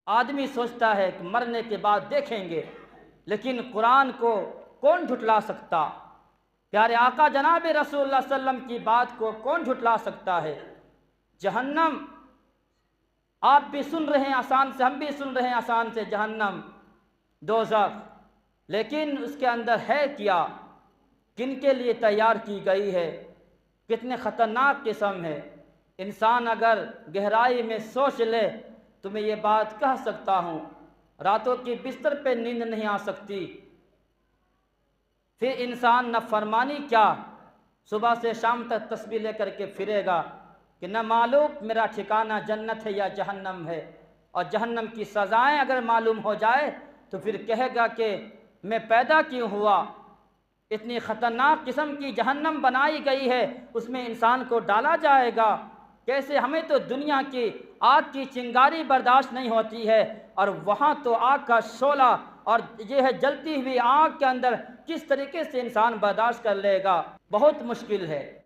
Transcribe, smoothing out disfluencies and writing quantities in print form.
आदमी सोचता है कि मरने के बाद देखेंगे, लेकिन कुरान को कौन झुटला सकता? प्यारे आका जनाब रसूलुल्लाह सल्लम की बात को कौन झुटला सकता है? जहन्नम आप भी सुन रहे हैं आसान से, हम भी सुन रहे हैं आसान से, जहन्नम, दोज़ख, लेकिन उसके अंदर है क्या? किन के लिए तैयार की गई है? कितने ख़तरनाक किस्म है। इंसान अगर गहराई में सोच ले तो मैं ये बात कह सकता हूँ, रातों की बिस्तर पे नींद नहीं आ सकती। फिर इंसान न फरमानी क्या, सुबह से शाम तक तस्बीह लेकर के फिरेगा कि न मालूम मेरा ठिकाना जन्नत है या जहन्नम है, और जहन्नम की सज़ाएं अगर मालूम हो जाए तो फिर कहेगा कि मैं पैदा क्यों हुआ। इतनी ख़तरनाक किस्म की जहन्नम बनाई गई है, उसमें इंसान को डाला जाएगा कैसे? हमें तो दुनिया की आग की चिंगारी बर्दाश्त नहीं होती है, और वहाँ तो आग का शोला और ये है जलती हुई आग के अंदर किस तरीके से इंसान बर्दाश्त कर लेगा? बहुत मुश्किल है।